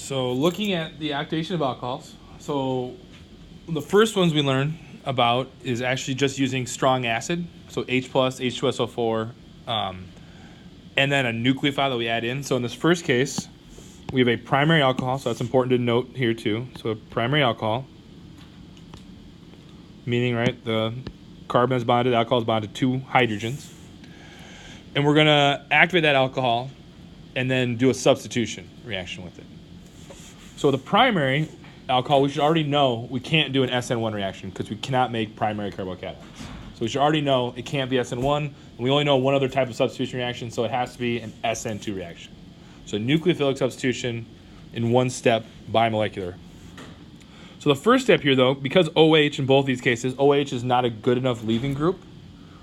So looking at the activation of alcohols, so the first ones we learn about is actually just using strong acid, so H plus, H2SO4, and then a nucleophile that we add in. So in this first case, we have a primary alcohol, so that's important to note here too. So a primary alcohol, meaning, right, the carbon is bonded, the alcohol is bonded to two hydrogens. And we're going to activate that alcohol and then do a substitution reaction with it. So the primary alcohol, we should already know we can't do an SN1 reaction because we cannot make primary carbocations. So we should already know it can't be SN1. And we only know one other type of substitution reaction, so it has to be an SN2 reaction. So nucleophilic substitution in one step, bimolecular. So the first step here, though, because OH in both these cases, OH is not a good enough leaving group,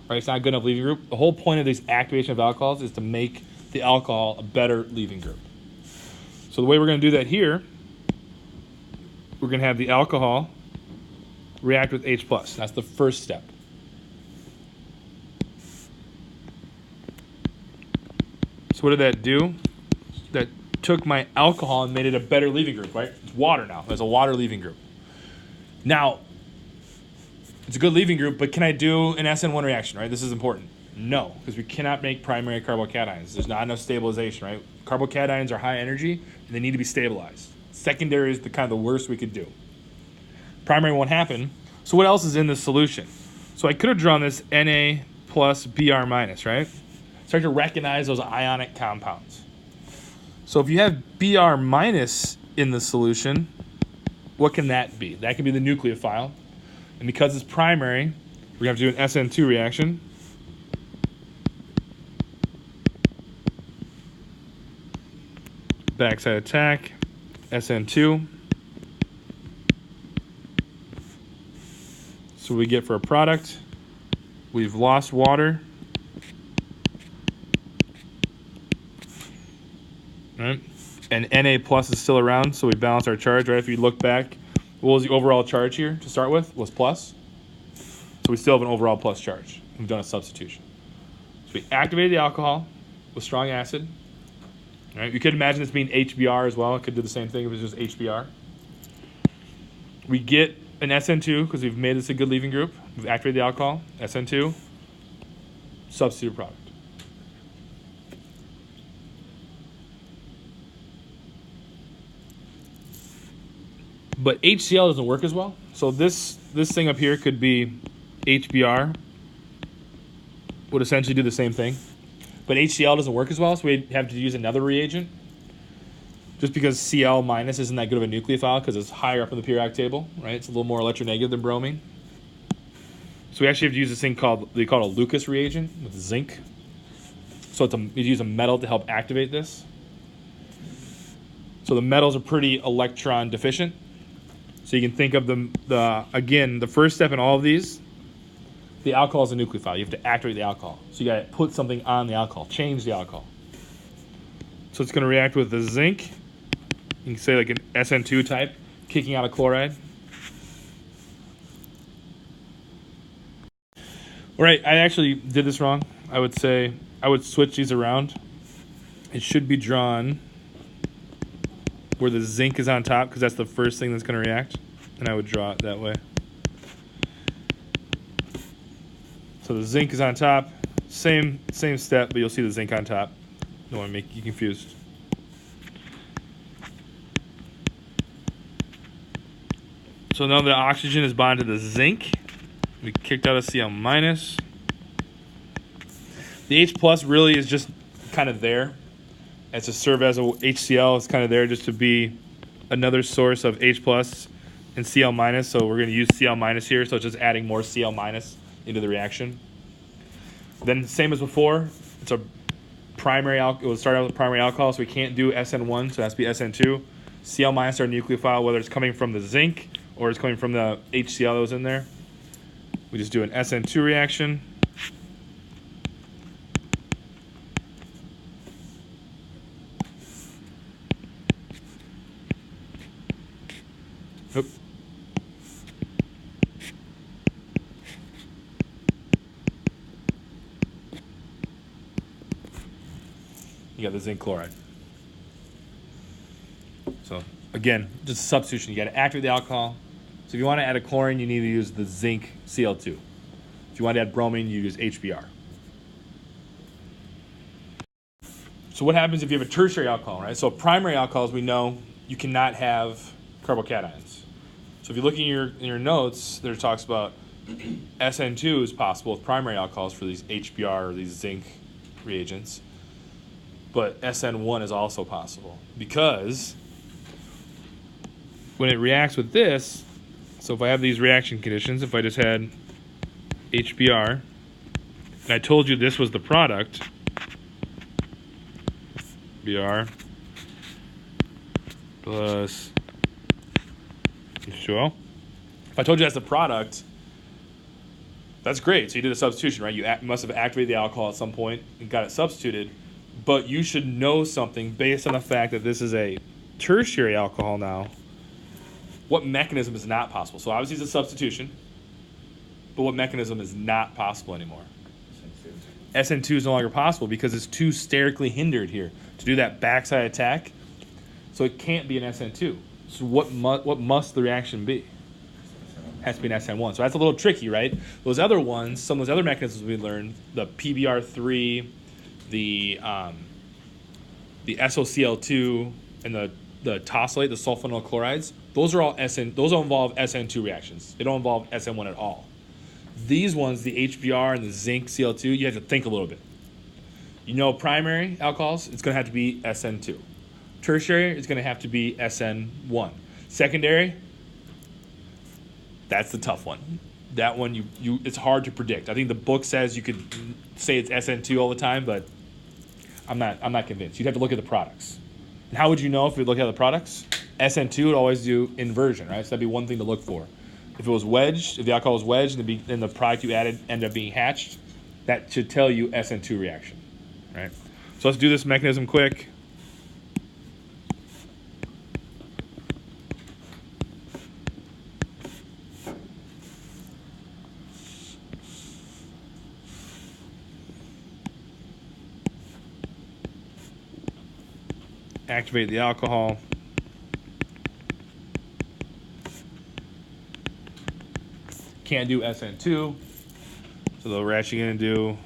right? It's not a good enough leaving group. The whole point of this activation of alcohols is to make the alcohol a better leaving group. So the way we're going to do that here, we're going to have the alcohol react with H+. That's the first step. So what did that do? That took my alcohol and made it a better leaving group, right? It's water now. There's a water leaving group. Now, it's a good leaving group, but can I do an SN1 reaction, right? This is important. No, because we cannot make primary carbocations. There's not enough stabilization, right? Carbocations are high energy, and they need to be stabilized. Secondary is the kind of the worst we could do. Primary won't happen. So what else is in this solution? So I could have drawn this Na plus Br minus, right? Start to recognize those ionic compounds. So if you have Br minus in the solution, what can that be? That can be the nucleophile. And because it's primary, we're going to have to do an SN2 reaction. Backside attack, SN2. So we get for a product, we've lost water. Right? And Na plus is still around, so we balance our charge, right? If you look back, what was the overall charge here to start with? Was plus. So we still have an overall plus charge. We've done a substitution. So we activated the alcohol with strong acid. All right? You could imagine this being HBr as well. It could do the same thing if it was just HBr. We get an SN2 because we've made this a good leaving group. We've activated the alcohol, SN2, substitute product. But HCl doesn't work as well. So this thing up here could be HBr, would essentially do the same thing. But HCl doesn't work as well, so we have to use another reagent. Just because Cl minus isn't that good of a nucleophile because it's higher up in the periodic table, right? It's a little more electronegative than bromine. So we actually have to use this thing they call it a Lucas reagent with zinc. So we use a metal to help activate this. So the metals are pretty electron deficient. So you can think of again, the first step in all of these, the alcohol is a nucleophile. You have to activate the alcohol. So you got to put something on the alcohol, change the alcohol. So it's going to react with the zinc. You can say like an SN2 type, kicking out a chloride. All right, I actually did this wrong. I would switch these around. It should be drawn where the zinc is on top because that's the first thing that's going to react, and I would draw it that way. So the zinc is on top, same step, but you'll see the zinc on top. Don't want to make you confused. So now the oxygen is bonded to the zinc. We kicked out a Cl minus. The H plus really is just kind of there. As to serve as a HCl, it's kind of there just to be another source of H plus and Cl minus. So we're going to use Cl minus here. So it's just adding more Cl minus into the reaction. Then same as before, it's a primary alcohol. It will start out with primary alcohol, so we can't do SN1, so it has to be SN2. Cl minus our nucleophile, whether it's coming from the zinc or it's coming from the HCl that was in there. We just do an SN2 reaction. Oop. You got the zinc chloride. So So again, just a substitution. You got to activate the alcohol. So if you want to add a chlorine, you need to use the zinc CL2. If you want to add bromine, you use HBr. So what happens if you have a tertiary alcohol, right? So primary alcohols, we know you cannot have carbocations. So if you look in your notes, there talks about SN2 is possible with primary alcohols for these HBr or these zinc reagents. But SN1 is also possible because when it reacts with this, so if I have these reaction conditions, if I just had HBr, and I told you this was the product, Br plus H2O. If I told you that's the product, that's great. So you did a substitution, right? You must have activated the alcohol at some point and got it substituted. But you should know something based on the fact that this is a tertiary alcohol now. What mechanism is not possible? So obviously it's a substitution, but what mechanism is not possible anymore? SN2 is no longer possible because it's too sterically hindered here to do that backside attack. So it can't be an SN2. So what must the reaction be? It has to be an SN1. So that's a little tricky, right? Those other ones, some of those other mechanisms we learned, the PBR3, the SOCL2, and the tosylate, the sulfonyl chlorides, those are all those don't involve SN2 reactions. They don't involve SN1 at all. These ones, the HBr and the zinc CL2, you have to think a little bit. You know, primary alcohols, it's going to have to be SN2. Tertiary, it's going to have to be SN1. Secondary, that's the tough one. That one, it's hard to predict. I think the book says you could say it's SN2 all the time, but I'm not convinced. You'd have to look at the products. And how would you know if we look at the products? SN2 would always do inversion, right? So that'd be one thing to look for. If it was wedged, if the alcohol was wedged and the product you added ended up being hatched, that should tell you SN2 reaction, right? So let's do this mechanism quick. Activate the alcohol. Can't do SN2, so we're actually going to do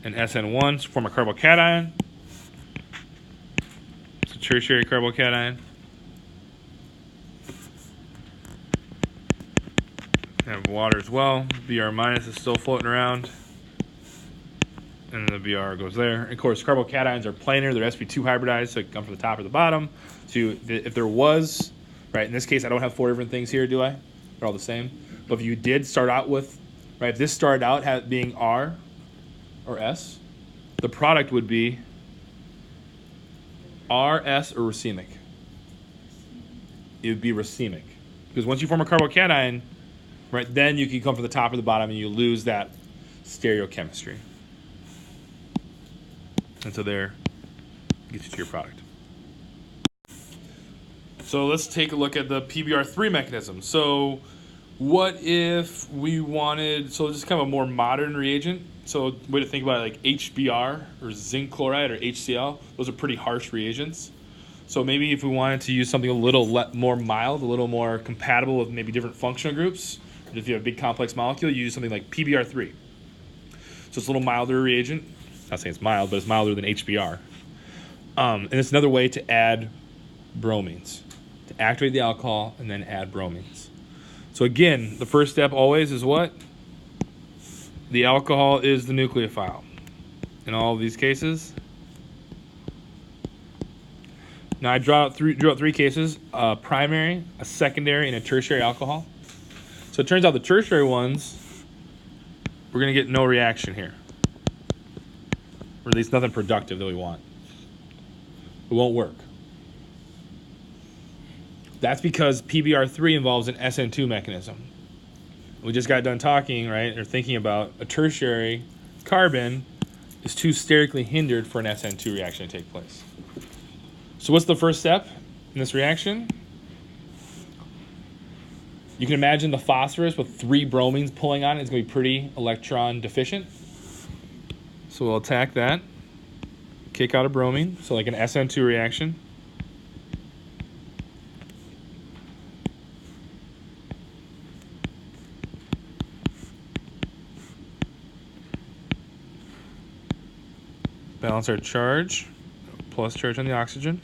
an SN1 to form a carbocation. It's a tertiary carbocation. Have water as well. Br minus is still floating around. And then the Br goes there. And of course, carbocations are planar. They're sp2 hybridized, so it can come from the top or the bottom. So if there was, right, in this case, I don't have 4 different things here, do I? They're all the same. But if you did start out with, right, if this started out being R or S, the product would be RS or racemic. It would be racemic. Because once you form a carbocation, right, then you can come from the top or the bottom and you lose that stereochemistry. And so there gets you to your product. So let's take a look at the PBR3 mechanism. So what if we wanted, so this is kind of a more modern reagent. So way to think about it, like HBr or zinc chloride or HCl, those are pretty harsh reagents. So maybe if we wanted to use something a little more mild, a little more compatible with maybe different functional groups, if you have a big complex molecule, you use something like PBR3. So it's a little milder reagent. Not saying it's mild, but it's milder than HBr. And it's another way to add bromines, to activate the alcohol and then add bromines. So again, the first step always is what? The alcohol is the nucleophile in all of these cases. Now I drew out three cases, a primary, a secondary, and a tertiary alcohol. So it turns out the tertiary ones, we're going to get no reaction here. Or at least nothing productive that we want. It won't work. That's because PBR3 involves an SN2 mechanism. We just got done talking, right, or thinking about a tertiary carbon is too sterically hindered for an SN2 reaction to take place. So what's the first step in this reaction? You can imagine the phosphorus with 3 bromines pulling on it is going to be pretty electron deficient. So we'll attack that, kick out a bromine, so like an SN2 reaction. balance our charge, plus charge on the oxygen.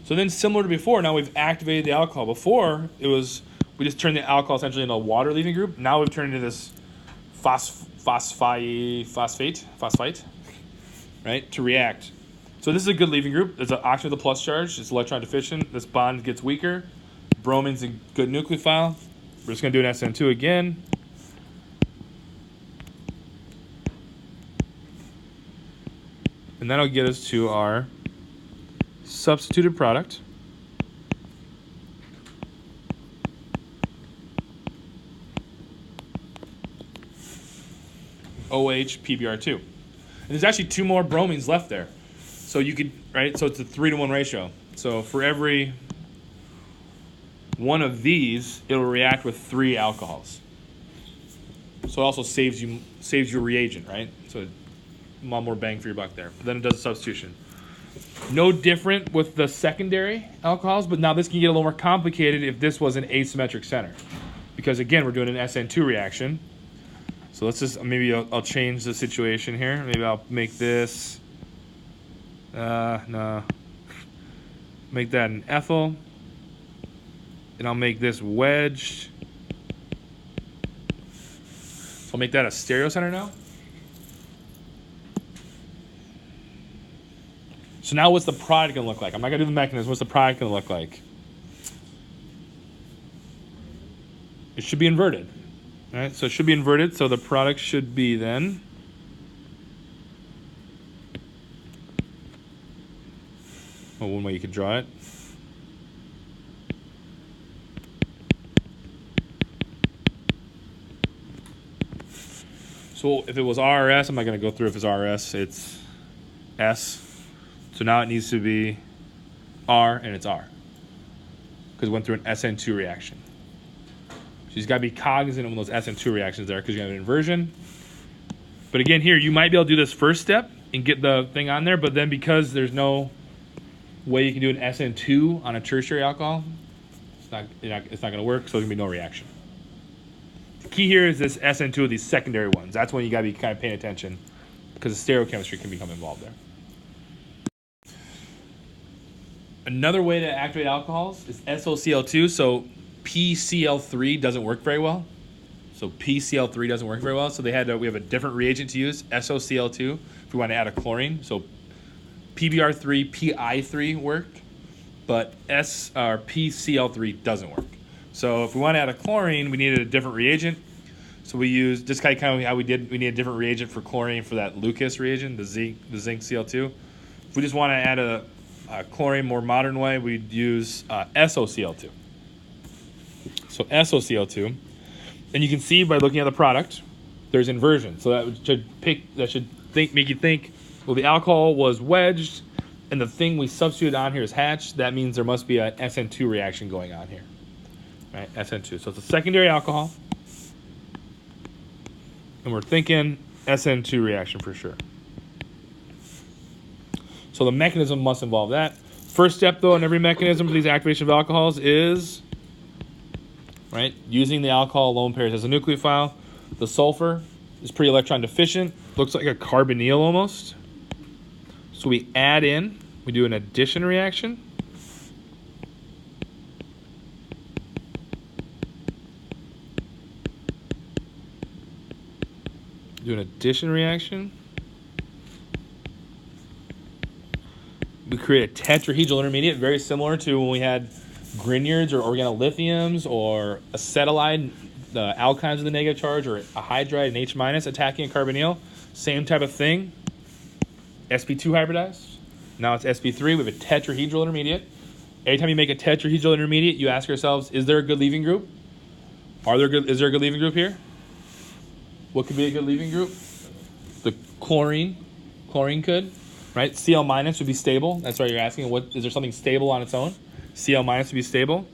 So then, similar to before, now we've activated the alcohol. Before, it was, we just turned the alcohol essentially into a water-leaving group. Now we've turned it into this phosphate, right, to react. So this is a good leaving group. There's an oxygen with a plus charge. It's electron deficient. This bond gets weaker. Bromine's a good nucleophile. We're just going to do an SN2 again. And that'll get us to our substituted product. OH PBR2. And there's actually 2 more bromines left there. So you could, right? So it's a 3-to-1 ratio. So for every one of these, it'll react with 3 alcohols. So it also saves your reagent, right? So a lot more bang for your buck there. But then it does a substitution. No different with the secondary alcohols, but now this can get a little more complicated if this was an asymmetric center. Because again, we're doing an SN2 reaction. So let's just, maybe I'll change the situation here. Maybe I'll make this, no. Make that an ethyl. And I'll make this wedged. So I'll make that a stereocenter now. So now what's the product going to look like? I'm not going to do the mechanism. What's the product going to look like? It should be inverted. All right, so it should be inverted. So the product should be then one way you could draw it. So if it was RS, I'm not going to go through if it's RS. It's S. So now it needs to be R, and it's R. Because it went through an SN2 reaction. So you've got to be cognizant of those SN2 reactions there because you have an inversion. But again, here, you might be able to do this first step and get the thing on there, but then because there's no way you can do an SN2 on a tertiary alcohol, it's not going to work, so there's going to be no reaction. The key here is this SN2 of these secondary ones. That's when you got to be kind of paying attention because the stereochemistry can become involved there. Another way to activate alcohols is SOCL2. So PCl3 doesn't work very well. So PCl3 doesn't work very well. So we have a different reagent to use, SOCL2, if we want to add a chlorine. So PBR3, PI3 worked, but PCl3 doesn't work. So if we want to add a chlorine, we needed a different reagent. So we used just kind of how we did. We need a different reagent for chlorine for that Lucas reagent, the zinc Cl2. If we just want to add a chlorine more modern way, we'd use SOCL2. So SOCL2, and you can see by looking at the product, there's inversion. So that should make you think, well, the alcohol was wedged, and the thing we substituted on here is hatched. That means there must be an SN2 reaction going on here, right? SN2. So it's a secondary alcohol, and we're thinking SN2 reaction for sure. So the mechanism must involve that. First step, though, in every mechanism for these activation of alcohols is, right, using the alcohol alone pairs as a nucleophile. The sulfur is pretty electron deficient. Looks like a carbonyl almost. So we add in, we do an addition reaction. Do an addition reaction. We create a tetrahedral intermediate, very similar to when we had Grignards or organolithiums or acetylide, the alkynes with the negative charge, or a hydride, an H- attacking a carbonyl. Same type of thing. sp2 hybridized. Now it's sp3. We have a tetrahedral intermediate. Anytime you make a tetrahedral intermediate, you ask yourselves, is there a good leaving group? Is there a good leaving group here? What could be a good leaving group? The chlorine. Chlorine could. Right? Cl- would be stable. That's why you're asking, is there something stable on its own? Cl- would be stable.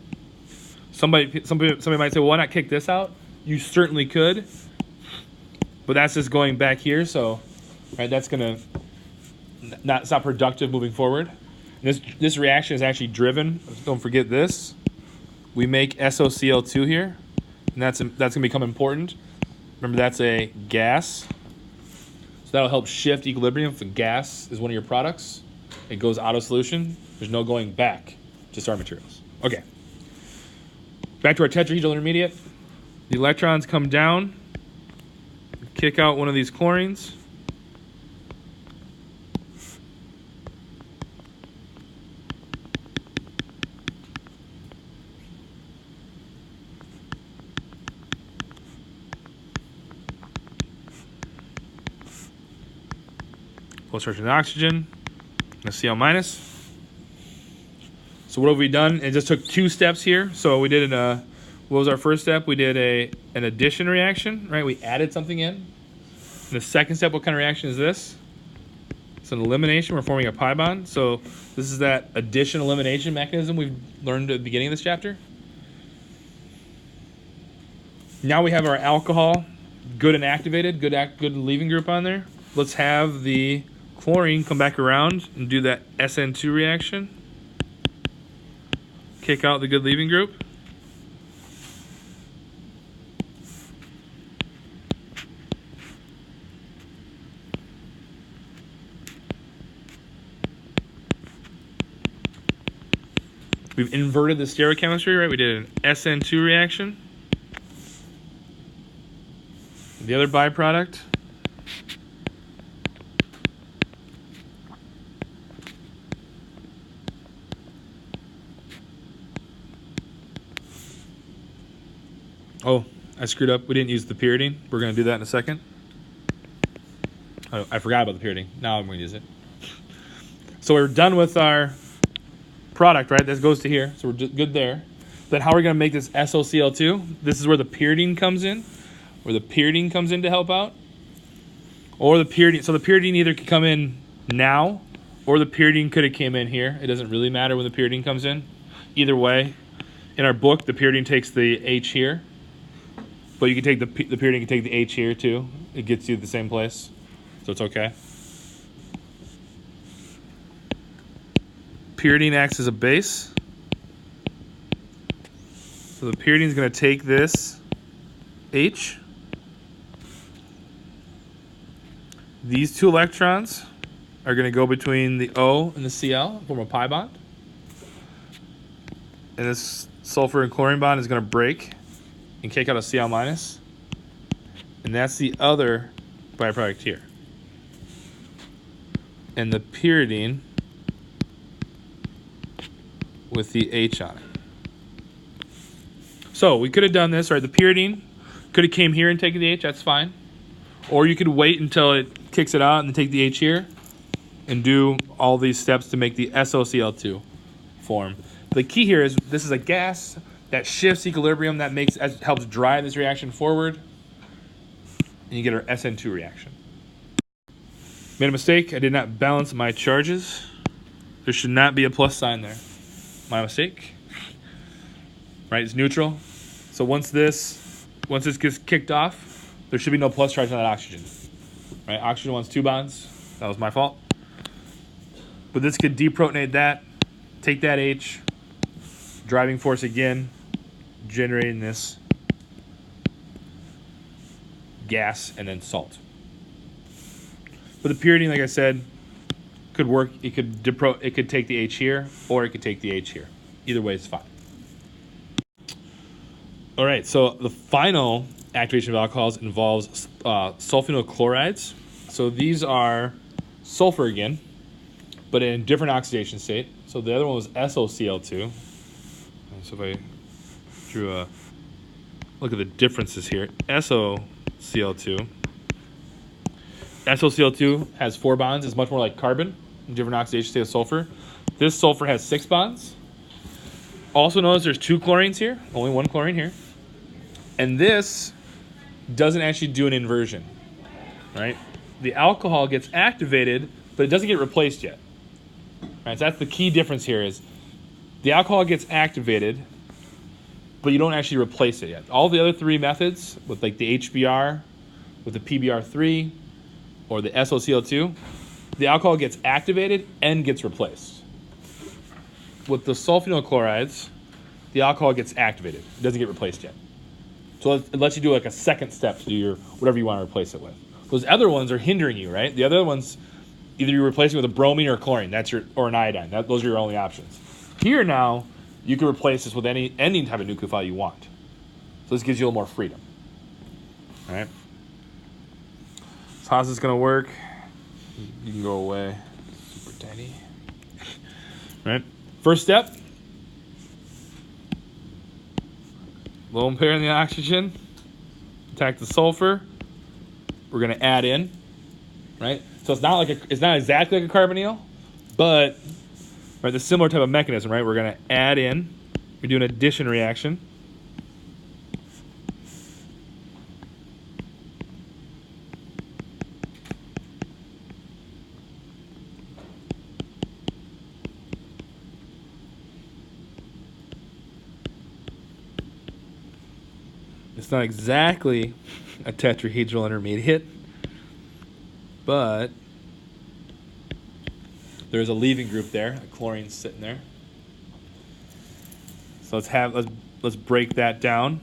Somebody might say, well, why not kick this out? You certainly could. But that's just going back here, so right, that's gonna it's not productive moving forward. This reaction is actually driven. Don't forget this. We make SOCL2 here, and that's gonna become important. Remember, that's a gas. So that'll help shift equilibrium. If a gas is one of your products, it goes out of solution, there's no going back to start materials. Okay. Back to our tetrahedral intermediate. The electrons come down, kick out one of these chlorines. Plus charge with oxygen, and a Cl minus. So what have we done? It just took 2 steps here. So we did what was our first step? We did an addition reaction, right? We added something in. And the second step, what kind of reaction is this? It's an elimination. We're forming a pi bond. So this is that addition elimination mechanism we've learned at the beginning of this chapter. Now we have our alcohol, good and activated, good leaving group on there. Let's have the chlorine come back around and do that SN2 reaction. Kick out the good leaving group. We've inverted the stereochemistry, right? We did an SN2 reaction. The other byproduct. Oh, I screwed up. We didn't use the pyridine. We're going to do that in a second. Oh, I forgot about the pyridine. Now I'm going to use it. So we're done with our product, right? That goes to here. So we're good there. Then how are we going to make this SOCL2? This is where the pyridine comes in. Where the pyridine comes in to help out. Or the pyridine. So the pyridine either could come in now, or the pyridine could have came in here. It doesn't really matter when the pyridine comes in. Either way, in our book, the pyridine takes the H here. But you can take the pyridine can take the H here too. It gets you to the same place, so it's okay. Pyridine acts as a base. So the pyridine is going to take this H. These 2 electrons are going to go between the O and the Cl, form a pi bond. And this sulfur and chlorine bond is going to break and kick out a Cl minus. And that's the other byproduct here. And the pyridine with the H on it. So we could have done this, right? The pyridine could have came here and taken the H, that's fine. Or you could wait until it kicks it out and then take the H here and do all these steps to make the SOCL2 form. The key here is this is a gas that shifts equilibrium, that helps drive this reaction forward, and you get our SN2 reaction. Made a mistake. I did not balance my charges. There should not be a plus sign there. My mistake. Right, it's neutral. So once this gets kicked off, there should be no plus charge on that oxygen. Right, oxygen wants 2 bonds. That was my fault. But this could deprotonate that, take that H, driving force again, generating this gas and then salt. But the pyridine, like I said, could work. It could take the H here, or it could take the H here. Either way is fine. All right, so the final activation of alcohols involves sulfonyl chlorides. So these are sulfur again, but in a different oxidation state. So the other one was SOCL2. So if I drew a look at the differences here, SOCL2. SOCL2 has 4 bonds. It's much more like carbon, different oxidation state of sulfur. This sulfur has 6 bonds. Also notice there's 2 chlorines here, only 1 chlorine here. And this doesn't actually do an inversion, right? The alcohol gets activated, but it doesn't get replaced yet. Right, so that's the key difference here is the alcohol gets activated, but you don't actually replace it yet. All the other 3 methods, with like the HBr, with the PBR3, or the SOCL2, the alcohol gets activated and gets replaced. With the sulfonyl chlorides, the alcohol gets activated. It doesn't get replaced yet. So it lets you do like a second step to do your whatever you want to replace it with. Those other ones are hindering you, right? The other ones, either you're replacing with a bromine or a chlorine, or an iodine. Those are your only options. Here now, you can replace this with any type of nucleophile you want. So this gives you a little more freedom. All right. So how's this going to work? You can go away. Super tiny. All right. First step. Lone pair in the oxygen. Attack the sulfur. We're going to add in. Right. So it's not exactly like a carbonyl, but right, the similar type of mechanism. Right. We're going to add in. We do an addition reaction. It's not exactly a tetrahedral intermediate, but there's a leaving group there. A chlorine's sitting there. So let's break that down.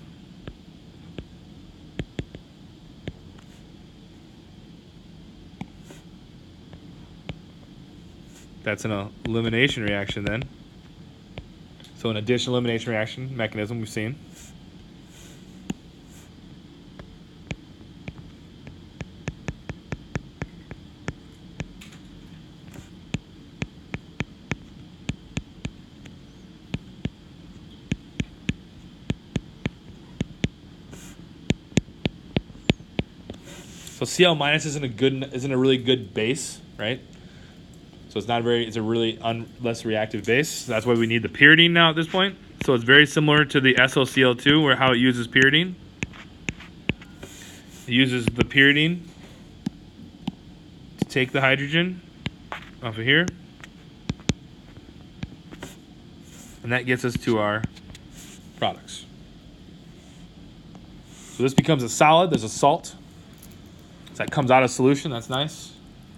That's an elimination reaction then. So an addition elimination reaction mechanism we've seen. So Cl minus isn't a really good base, right? So it's a really less reactive base. That's why we need the pyridine now at this point. So it's very similar to the SOCL2, where how it uses pyridine. It uses the pyridine to take the hydrogen off of here, and that gets us to our products. So this becomes a solid. There's a salt. So that comes out of solution. That's nice.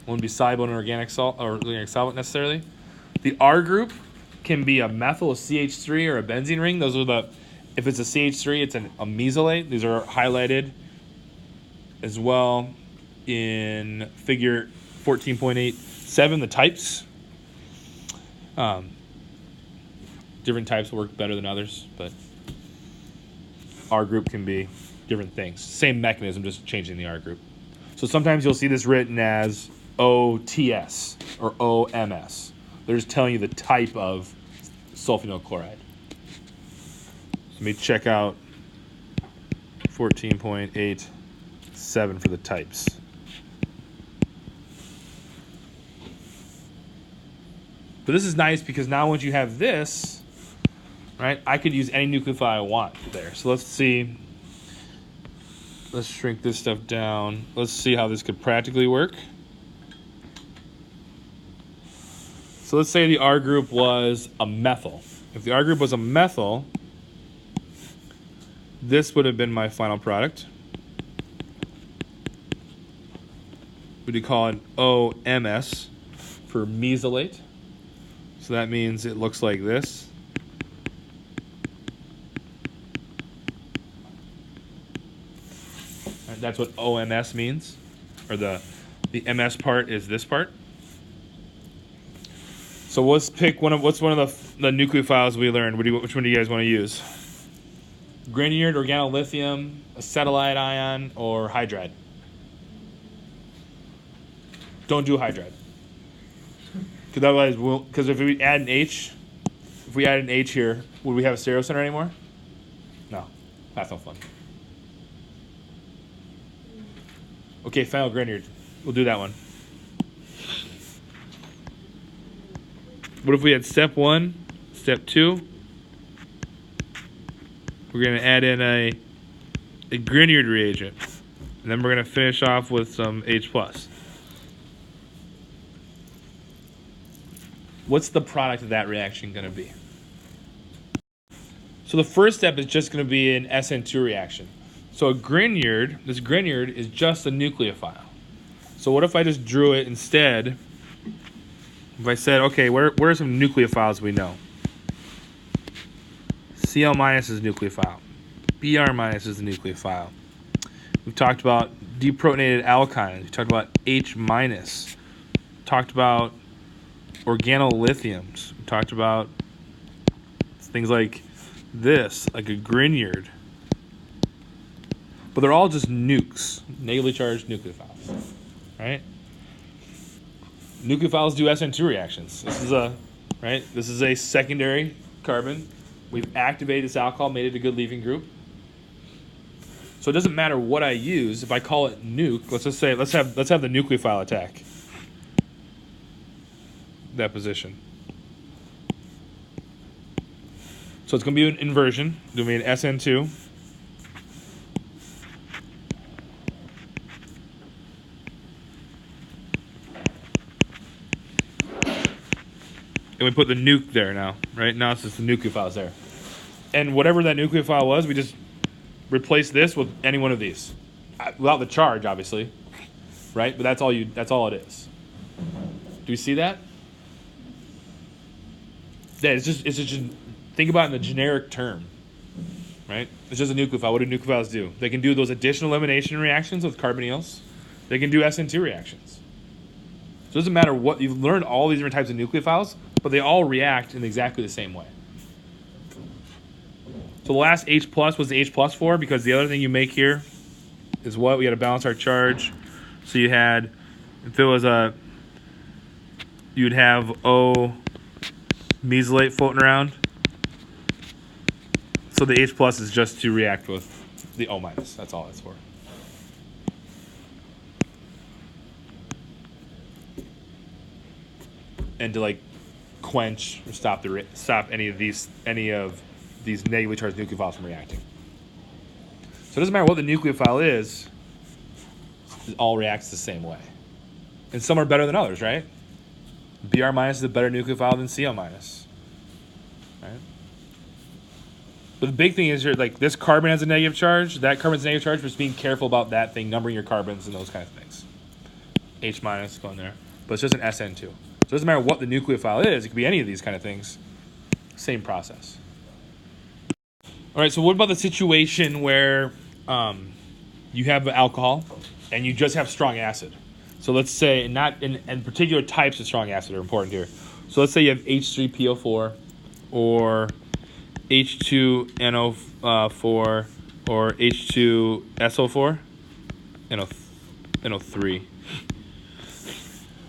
Wouldn't be soluble in organic salt or organic solvent necessarily. The R group can be a methyl, a CH3, or a benzene ring. Those are if it's a CH3, it's a mesylate. These are highlighted as well in figure 14.87, the types. Different types work better than others, but R group can be different things. Same mechanism, just changing the R group. So sometimes you'll see this written as OTS or OMS. They're just telling you the type of sulfonyl chloride. So let me check out 14.87 for the types. But this is nice because now once you have this, right, I could use any nucleophile I want there. So let's see. Let's shrink this stuff down. Let's see how this could practically work. So let's say the R group was a methyl. If the R group was a methyl, this would have been my final product. We'd call it OMS for mesylate. So that means it looks like this. That's what OMS means, or the MS part is this part. So let's pick what's one of the nucleophiles we learned. Which one do you guys want to use? Grignard, organolithium, acetylide ion, or hydride? Don't do hydride. Because otherwise, because if we add an H here, would we have a stereocenter anymore? No, that's no fun. Okay, phenyl Grignard. We'll do that one. What if we had step 1, step 2? We're going to add in a Grignard reagent. And then we're going to finish off with some H+. What's the product of that reaction going to be? So the first step is just going to be an SN2 reaction. So this Grignard is just a nucleophile. So what if I just drew it instead? If I said, okay, where are some nucleophiles we know? Cl minus is a nucleophile. Br minus is a nucleophile. We've talked about deprotonated alkynes. We talked about H-. Talked about organolithiums. We talked about things like this, like a Grignard. But they're all just nukes, negatively charged nucleophiles, right? Nucleophiles do SN2 reactions. This is a secondary carbon. We've activated this alcohol, made it a good leaving group. So it doesn't matter what I use. If I call it nuke, let's just say let's have the nucleophile attack that position. So it's going to be an inversion. It's going to be an SN2. And we put the nuke there now, right? Now it's just the nucleophiles there. And whatever that nucleophile was, we just replace this with any one of these. Without the charge, obviously. Right? But that's all it is. Do you see that? Yeah, it's just think about it in the generic term. Right? It's just a nucleophile. What do nucleophiles do? They can do those additional elimination reactions with carbonyls. They can do SN2 reactions. So it doesn't matter what, you've learned all these different types of nucleophiles, but they all react in exactly the same way. So the last H plus was the H plus for, because the other thing you make here is what? We got to balance our charge. So you had, if it was you'd have O mesylate floating around. So the H plus is just to react with the O minus. That's all it's for. And to like quench or stop any of these negatively charged nucleophiles from reacting. So it doesn't matter what the nucleophile is, it all reacts the same way. And some are better than others, right? Br minus is a better nucleophile than Cl minus. Right? But the big thing is here, like this carbon has a negative charge, that carbon has a negative charge, but just being careful about that thing, numbering your carbons and those kind of things. H minus going there. But it's just an SN2. So it doesn't matter what the nucleophile is. It could be any of these kind of things. Same process. All right, so what about the situation where you have alcohol and you just have strong acid? So let's say, not in particular types of strong acid are important here. So let's say you have H3PO4 or H2NO4 or H2SO4, NO3.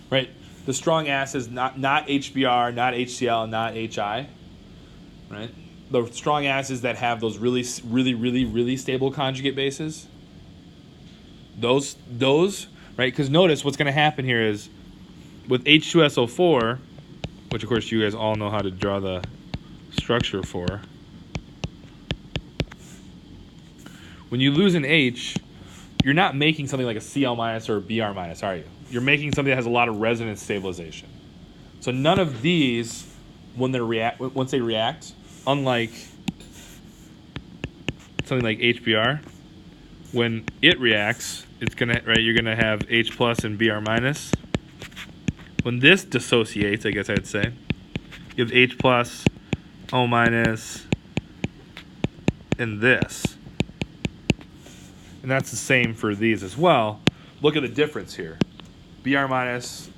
Right? The strong acids, not HBr, not HCl, not HI, right? The strong acids that have those really stable conjugate bases. Those, right? Because notice what's going to happen here is with H2SO4, which of course you guys all know how to draw the structure for. When you lose an H, you're not making something like a Cl minus or a Br minus, are you? You're making something that has a lot of resonance stabilization. So none of these, once they react, unlike something like HBr, when it reacts, you're gonna have H plus and Br minus. When this dissociates, I guess I'd say, you have H plus, O minus, and this. And that's the same for these as well. Look at the difference here. Br minus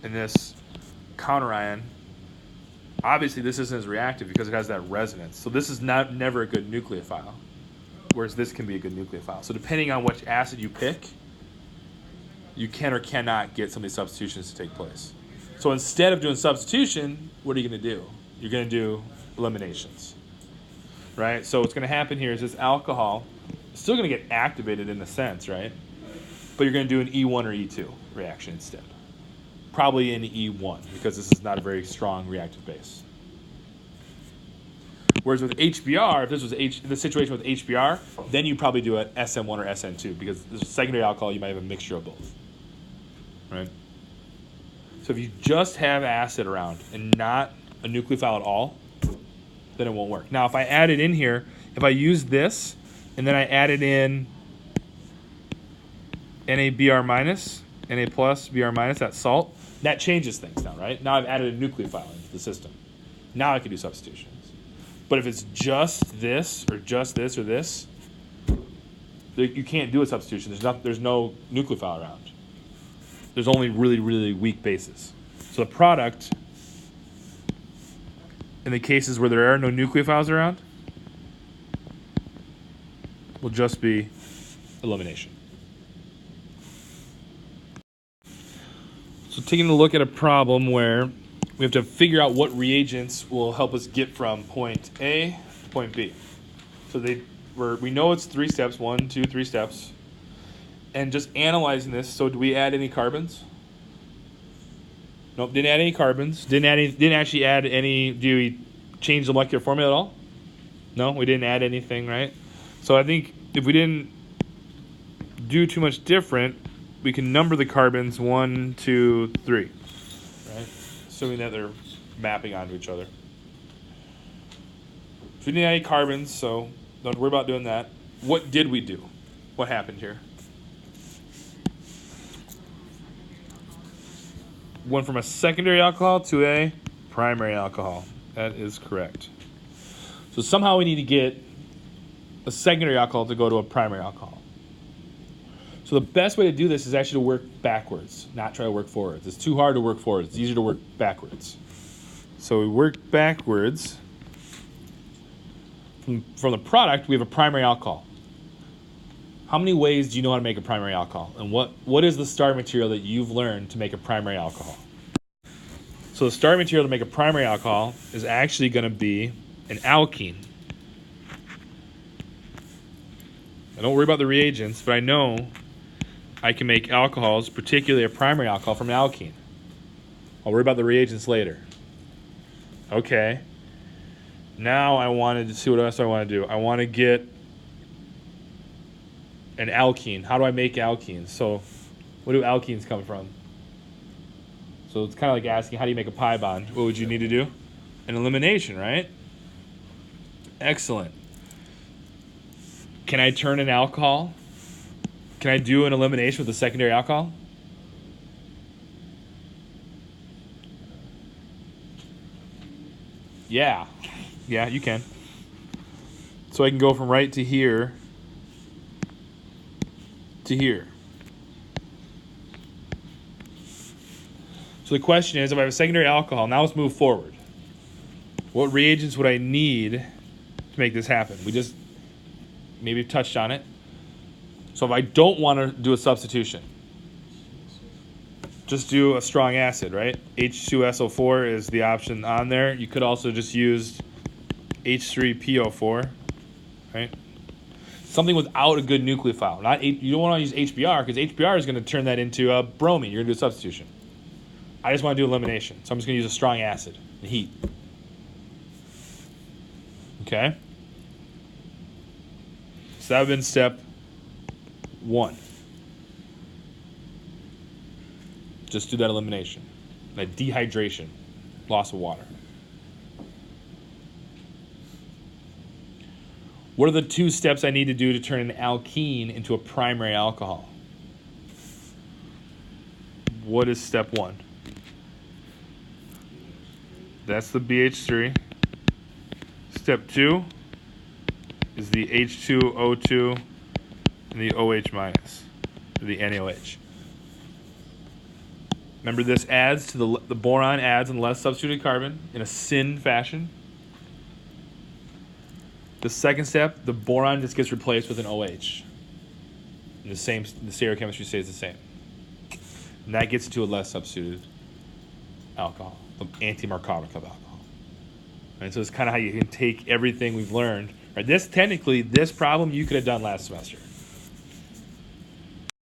and this counterion, obviously this isn't as reactive because it has that resonance. So this is never a good nucleophile, whereas this can be a good nucleophile. So depending on which acid you pick, you can or cannot get some of these substitutions to take place. So instead of doing substitution, what are you going to do? You're going to do eliminations, right? So what's going to happen here is this alcohol is still going to get activated in a sense, right? But you're going to do an E1 or E2 reaction instead. Probably an E1 because this is not a very strong reactive base. Whereas with HBr, if this was the situation with HBr, then you probably do an SM1 or SN2 because this is secondary alcohol, you might have a mixture of both. Right? So if you just have acid around and not a nucleophile at all, then it won't work. Now if I add it in here, if I use this and then I added in NaBr minus, Na plus, Br minus, that salt, that changes things now, right? Now I've added a nucleophile into the system. Now I can do substitutions. But if it's just this or this, You can't do a substitution. There's no nucleophile around. There's only really, really weak bases. So the product, in the cases where there are no nucleophiles around, will just be elimination. So taking a look at a problem where we have to figure out what reagents will help us get from point A to point B. So we know it's 3 steps, 1, 2, 3 steps. And just analyzing this, so do we add any carbons? Nope, didn't add any carbons. Didn't actually add any, do we change the molecular formula at all? No, we didn't add anything, right? So I think if we didn't do too much different, we can number the carbons 1, 2, 3, right? Assuming that they're mapping onto each other. So we didn't add any carbons, so don't worry about doing that. What did we do? What happened here? Went from a secondary alcohol to a primary alcohol. That is correct. So somehow we need to get a secondary alcohol to go to a primary alcohol. So the best way to do this is actually to work backwards, not try to work forwards. It's too hard to work forwards. It's easier to work backwards. So we work backwards. From the product, we have a primary alcohol. How many ways do you know how to make a primary alcohol? And what is the starting material that you've learned to make a primary alcohol? So the starting material to make a primary alcohol is actually going to be an alkene. I don't worry about the reagents, but I know I can make alcohols, particularly a primary alcohol, from an alkene. I'll worry about the reagents later. Okay. Now I wanted to see what else I want to do. I want to get an alkene. How do I make alkenes? So where do alkenes come from? So it's kind of like asking, how do you make a pi bond? What would you need to do? An elimination, right? Excellent. Can I turn an alcohol? Can I do an elimination with a secondary alcohol? Yeah. Yeah, you can. So I can go from right to here to here. So the question is, if I have a secondary alcohol, now let's move forward. What reagents would I need to make this happen? We just maybe touched on it. So if I don't want to do a substitution, just do a strong acid, right? H2SO4 is the option on there. You could also just use H3PO4, right? Something without a good nucleophile. You don't want to use HBr because HBr is going to turn that into a bromine. You're going to do a substitution. I just want to do elimination. So I'm just going to use a strong acid and heat. Okay? So that would have been step 1. Just do that elimination. That dehydration, loss of water. What are the 2 steps I need to do to turn an alkene into a primary alcohol? What is step 1? That's the BH3. Step 2 is the H2O2 and the OH minus, the NaOH. Remember, this adds to the boron adds on the less substituted carbon in a syn fashion. The second step, the boron just gets replaced with an OH. And the stereochemistry stays the same. And that gets into a less substituted alcohol, the anti-Markovnikov alcohol. Right, so it's kind of how you can take everything we've learned. Right, this problem you could have done last semester.